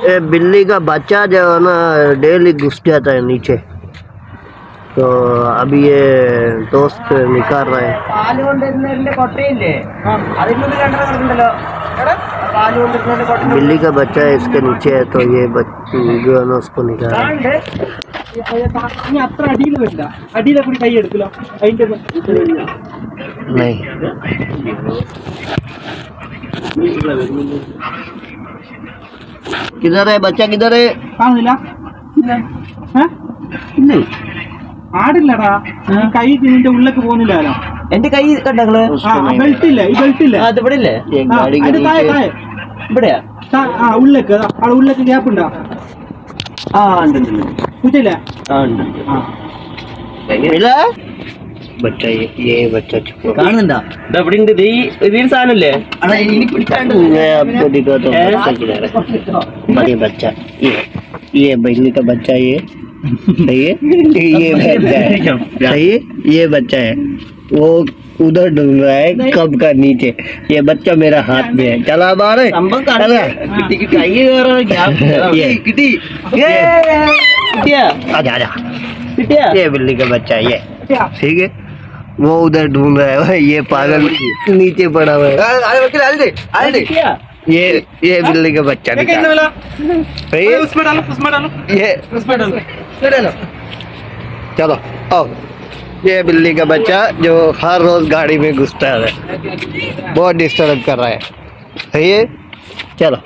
ये बिल्ली का बच्चा जो है ना डेली घुस जाता है नीचे, तो अभी ये दोस्त निकाल रहा है। बिल्ली का बच्चा है इसके नीचे है, तो ये जो है ना उसको निकाल रहा है। नहीं किधर है बच्चा, किधर है? ആടില്ലടാ, കൈ നിന്റെ ഉള്ളിലേക്ക് പോകുന്നില്ല. എന്റെ കൈ കണ്ടങ്ങള് ബെൽറ്റ് ഇല്ല, ഈ ബെൽറ്റ് ഇല്ല, അത് ഇവിടെ ഇല്ലേ? അതിന്റെ താഴെ താഴെ ഇവിടെയാ? ഉള്ളിലേക്ക് അവിടെ ഉള്ളിലേക്ക് ഗ്യാപ്പ് ഉണ്ടാ? ആ ഉണ്ട് കുറ്റില്ല. ആ ഉണ്ട്. मिला बच्चा, ये बच्चा കാണുന്നുണ്ടാ? ഇവിടെ ഉണ്ട്. ഇതിൽ സാധനല്ലേ? ഇനി പിടിക്കാണ്ട് मैं आपको दिखाता हूँ बच्चा किधर है। बड़ी बच्चा, ये बिल्ली का बच्चा, ये सही है, ये बच्चा है सही है, ये बच्चा है, वो उधर ढूंढ रहा है कब का नीचे। ये बच्चा मेरा हाथ में है, चला बाहर സംഭവം चला। കൈ ये കിട്ടി. കിട്ടിയാ? आजा आजा, കിട്ടിയാ? ये बिल्ली का बच्चा है, ये ठीक है। वो उधर ढूंढ रहा है, ये पागल नीचे पड़ा हुआ है। കിട്ടിയാ? ये बिल्ली का बच्चा निकाला सही है? उसमें डालो, उसमें डालो, ये उसमें डालो. चलो आओ, ये बिल्ली का बच्चा जो हर रोज गाड़ी में घुसता है, बहुत डिस्टर्ब कर रहा है, सही है? चलो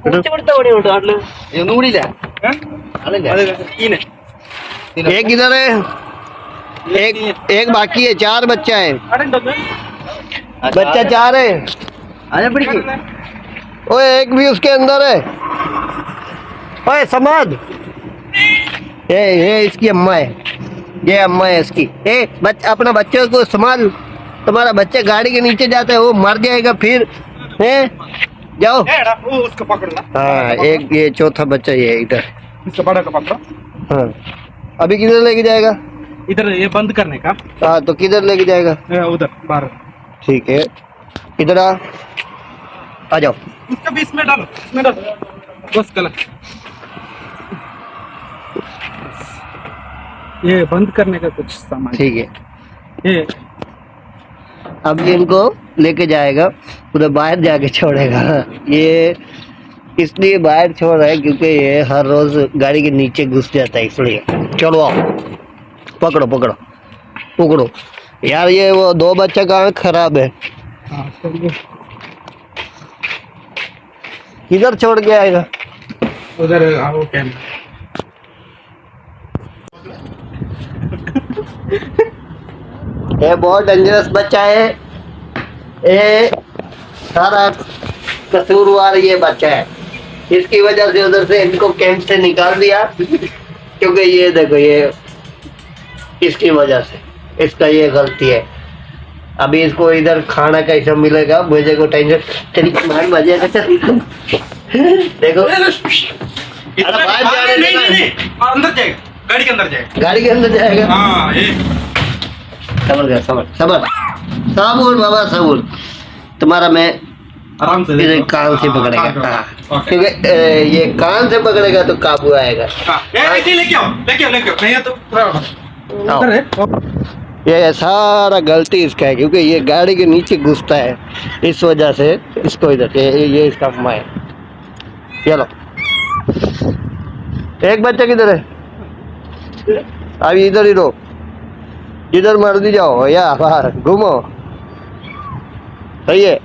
പൂച്ച കൊടുത്ത ഓടിയുണ്ട് നാട്ടില്. ഒന്നും കൂടിയില്ല। एक इधर है, एक बाकी है, 4 बच्चा है, बच्चा 4 है। അതിനെ പിടിക്ക്. ओए एक भी उसके अंदर है, ओए समाद, ये इसकी अम्मा है, ये अम्मा है इसकी। अपना बच्चे को संभाल, तुम्हारा बच्चा गाड़ी के नीचे जाता है, वो मर जाएगा फिर है। जाओ। उसको पकड़ना. हाँ एक ये चौथा बच्चा ये इधर। इसको बड़ा का पकड़ो. हाँ अभी किधर लेके जाएगा? इधर ये बंद करने का. हाँ तो किधर लेके जाएगा? उधर बाहर. ठीक है, इधर आ जाओ। उसका भी इसमें डालो, इसमें डालो, बस कलर. ये बंद करने का कुछ सामान. ठीक है, ये अब इनको लेके जाएगा, उधर बाहर जाके छोड़ेगा। ये इसलिए बाहर छोड़ रहा है क्योंकि ये हर रोज गाड़ी के नीचे घुस जाता है, इसलिए। चलो आओ, पकड़ो पकड़ो पकड़ो यार, ये वो 2 बच्चा कहाँ खराब है, किधर छोड़ के आएगा? उधर आओ कैम. ये बहुत डेंजरस बच्चा है, ये सारा कसूरवार ये बच्चा है, इसकी वजह से उधर से इनको कैंप से निकाल दिया, क्योंकि ये देखो ये इसकी वजह से, इसका ये गलती है। अभी इसको इधर खाना कैसा मिलेगा, मुझे को टेंशन, तेरी मार मजे का चल। देखो अंदर जाएगा, गाड़ी के अंदर जाएगा. गाड़ी के अंदर जाएगा। हाँ ये सबर गया, सबर सबर सबूर बाबा सबूर, तुम्हारा मैं आराम से इधर कान से पकड़ेगा, हाँ, क्योंकि ये कान से पकड़ेगा तो काबू आएगा। लेके आओ, लेके आओ, लेके आओ, नहीं तो उधर है. ये सारा गलती इसका है, क्योंकि ये गाड़ी के नीचे घुसता है, इस वजह से इसको इधर ये इसका अम्मा है। चलो एक बच्चा किधर है? अभी इधर ही रहो, इधर मर्जी जाओ या बाहर घूमो, सही है।